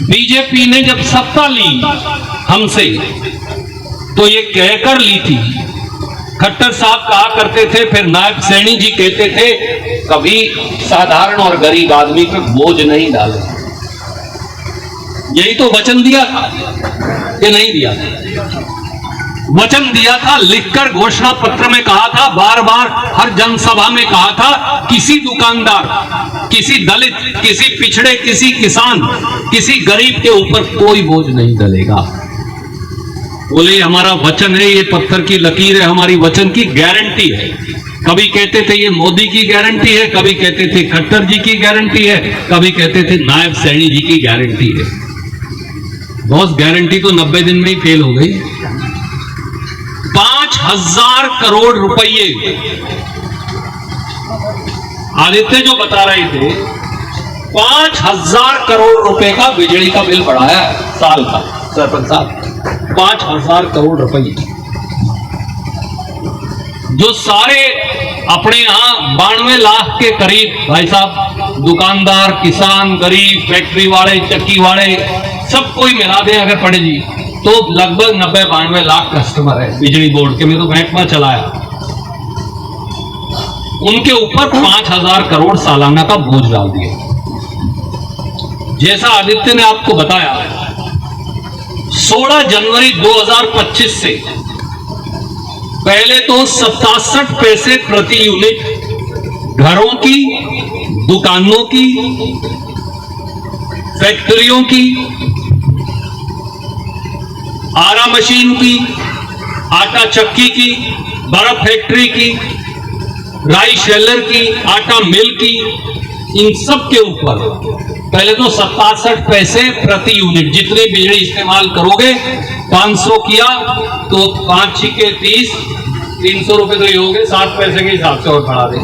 BJP ने जब सत्ता ली हमसे तो ये कहकर ली थी, खट्टर साहब कहा करते थे, फिर नायब सैनी जी कहते थे, कभी साधारण और गरीब आदमी पे बोझ नहीं डाले। यही तो वचन दिया था कि नहीं दिया था? वचन दिया था, लिखकर घोषणा पत्र में कहा था, बार बार हर जनसभा में कहा था, किसी दुकानदार, किसी दलित, किसी पिछड़े, किसी किसान, किसी गरीब के ऊपर कोई बोझ नहीं डलेगा। बोले हमारा वचन है, ये पत्थर की लकीर है, हमारी वचन की गारंटी है। कभी कहते थे ये मोदी की गारंटी है, कभी कहते थे खट्टर जी की गारंटी है, कभी कहते थे नायब सैनी जी की गारंटी है। बॉस गारंटी तो 90 दिन में ही फेल हो गई। 5000 करोड़ रुपये आदित्य जो बता रहे थे, 5000 करोड़ रुपए का बिजली का बिल बढ़ाया है साल का सरपंच साहब। 5000 करोड़ रुपये जो सारे अपने यहां 92 लाख के करीब भाई साहब दुकानदार, किसान, गरीब, फैक्ट्री वाले, चक्की वाले, सब कोई मिला दें अगर पड़े जी तो लगभग 90-92 लाख कस्टमर है बिजली बोर्ड के। मैं तो बैंक में चलाया, उनके ऊपर 5000 करोड़ सालाना का बोझ डाल दिया। जैसा आदित्य ने आपको बताया, 16 जनवरी 2025 से पहले तो 67 पैसे प्रति यूनिट घरों की, दुकानों की, फैक्ट्रियों की, आरा मशीन की, आटा चक्की की, बर्फ फैक्ट्री की, राइस शेलर की, आटा मिल की, इन सब के ऊपर पहले तो 67 पैसे प्रति यूनिट, जितनी बिजली इस्तेमाल करोगे 500 किया तो 5 छिके 30, 300 रुपए तो ये हो गए, 7 पैसे के हिसाब से और बढ़ा दे,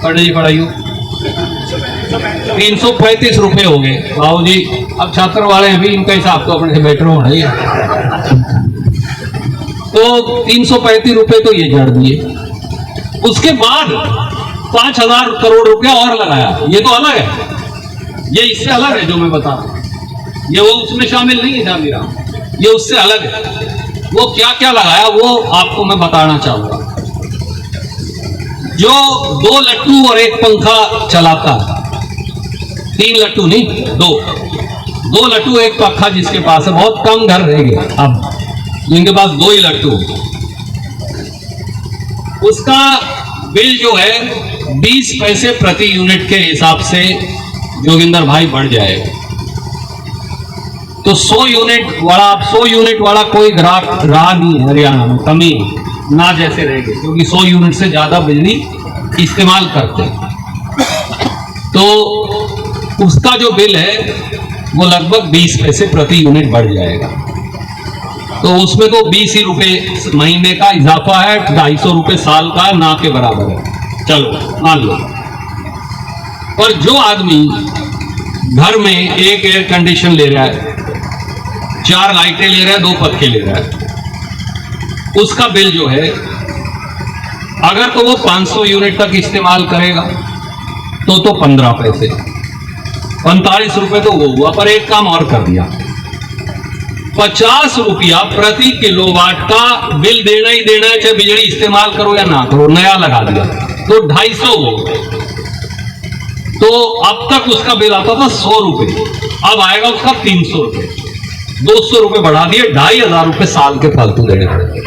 पढ़े जी पढ़ाइयो 335 रुपए हो गए। बाबू जी अब छात्र वाले हैं भी, इनका हिसाब तो अपने से बेटर होना ही है, तो 335 रुपए तो ये जड़ दिए। उसके बाद 5000 करोड़ रुपया और लगाया। ये तो अलग है, ये इससे अलग है जो मैं बता रहा हूं, ये वो उसमें शामिल नहीं है जान रहा, ये उससे अलग है। वो क्या क्या लगाया वो आपको मैं बताना चाहूंगा। जो 2 लट्टू और 1 पंखा चलाता, 3 लट्टू नहीं, 2 लट्टू 1 पंखा जिसके पास है, बहुत कम घर रह गए अब जिनके पास 2 ही लट्टू, उसका बिल जो है 20 पैसे प्रति यूनिट के हिसाब से जोगिंदर भाई बढ़ जाएगा। तो 100 यूनिट वाला कोई ग्राहक रहा नहीं हरियाणा में, कमी ना जैसे रह गए, क्योंकि 100 यूनिट से ज्यादा बिजली इस्तेमाल करते हैं। तो उसका जो बिल है वो लगभग 20 पैसे प्रति यूनिट बढ़ जाएगा। तो उसमें तो 20 ही रुपए महीने का इजाफा है, 250 रुपए साल का ना के बराबर है, चलो मान लो। पर जो आदमी घर में 1 एयर कंडीशन ले रहा है, 4 लाइटें ले रहा है, 2 पंखे ले रहा है, उसका बिल जो है अगर तो वो 500 यूनिट तक इस्तेमाल करेगा तो 15 पैसे, 45 रुपए तो वो हुआ। पर एक काम और कर दिया, 50 रुपया प्रति किलोवाट का बिल देना ही देना है, चाहे बिजली इस्तेमाल करो या ना करो, नया लगा दिया तो 250 हो। तो अब तक उसका बिल आता था 100 रुपए, अब आएगा उसका 300 रुपए, 200 रुपए बढ़ा दिए, 2500 रुपए साल के फालतू देने पड़ेंगे।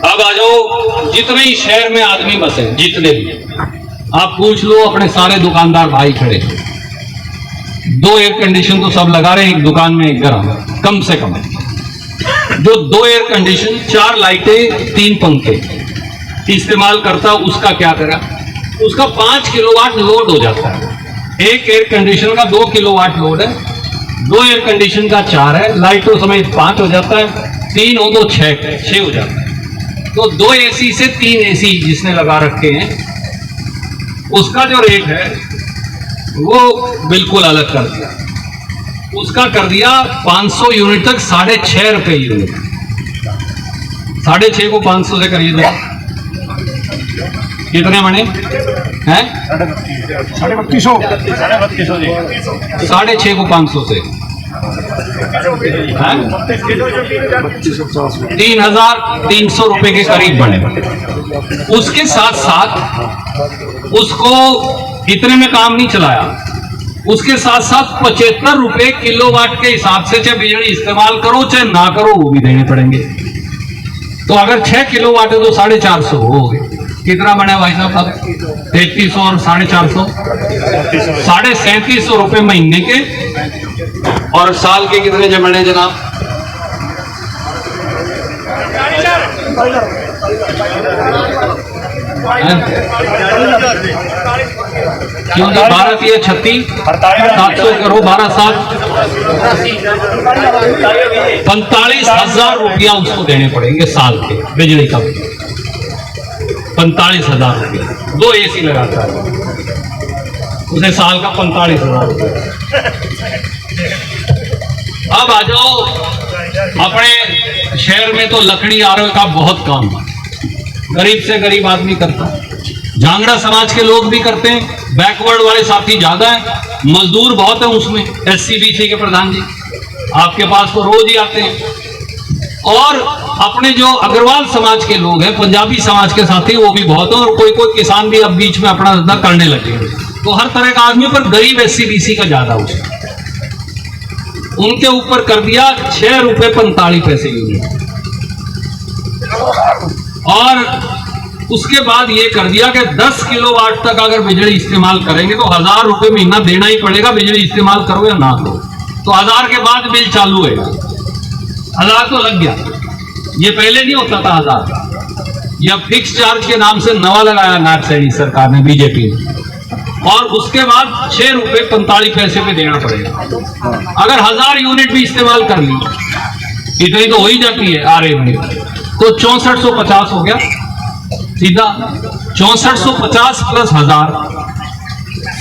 अब आ जाओ, जितने ही शहर में आदमी बसे, जितने भी आप पूछ लो, अपने सारे दुकानदार भाई खड़े, 2 एयर कंडीशन तो सब लगा रहे हैं, एक दुकान में एक घर में कम से कम। जो 2 एयर कंडीशन, 4 लाइटें, 3 पंखे इस्तेमाल करता, उसका क्या करा, उसका 5 किलोवाट लोड हो जाता है। एक एयर कंडीशन का 2 किलोवाट लोड है, 2 एयर कंडीशन का 4 है, लाइटों समेत 5 हो जाता है, 3 हो तो 6 हो जाता है। तो 2 एसी से 3 एसी जिसने लगा रखे हैं, उसका जो रेट है वो बिल्कुल अलग कर दिया। उसका कर दिया 500 यूनिट तक 6.5 रुपए यूनिट, 6.5 को 500 से करिए तो कितने बने हैं? 6.5 को 500 से 3,300 रुपए के करीब बने। उसके साथ साथ उसको इतने में काम नहीं चलाया, उसके साथ साथ 75 रुपए किलोवाट के हिसाब से चाहे बिजली इस्तेमाल करो चाहे ना करो वो भी देने पड़ेंगे। तो अगर 6 किलोवाट है तो 450 हो गए। कितना बना भाई साहब? अब 3300 और 450, 3750 रुपए महीने के, और साल के कितने जमने जनाब? क्यों जी? 12 3 36 700 करो, 12 7 45,000 रुपया उसको देने पड़ेंगे साल के बिजली का। 45,000 रुपया, 2 AC लगाता है उसे साल का 45,000 रुपया। अब आ जाओ अपने शहर में तो लकड़ी आरव का बहुत काम है, गरीब से गरीब आदमी करता है, झांगड़ा समाज के लोग भी करते हैं, बैकवर्ड वाले साथी ज्यादा है, मजदूर बहुत है उसमें। SCBC के प्रधान जी आपके पास तो रोज ही आते हैं, और अपने जो अग्रवाल समाज के लोग हैं, पंजाबी समाज के साथी वो भी बहुत है, और कोई कोई किसान भी अब बीच में अपना धंधा करने लगे। तो हर तरह का आदमी, पर गरीब SCBC का ज्यादा उसमें, उनके ऊपर कर दिया 6 रुपए 45 पैसे यूनिट, और उसके बाद ये कर दिया कि 10 किलोवाट तक अगर बिजली इस्तेमाल करेंगे तो 1000 रुपए महीना देना ही पड़ेगा, बिजली इस्तेमाल करो या ना करो। तो 1000 के बाद बिल चालू है, 1000 तो लग गया। ये पहले नहीं होता था 1000, यह फिक्स चार्ज के नाम से नवा लगाया नागसैनी सरकार ने, बीजेपी ने, और उसके बाद 6 रुपए 45 पैसे पे देना पड़ेगा। अगर 1000 यूनिट भी इस्तेमाल कर ली, इतनी तो हो ही जाती है RA में, तो 6450 हो गया सीधा। 6450 प्लस 1000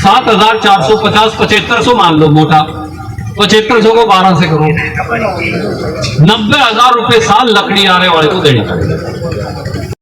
7450, 7500 मान लो मोटा, 7500 को 12 से करो, 90,000 रुपए साल लकड़ी RA वाले को देना पड़ेगा।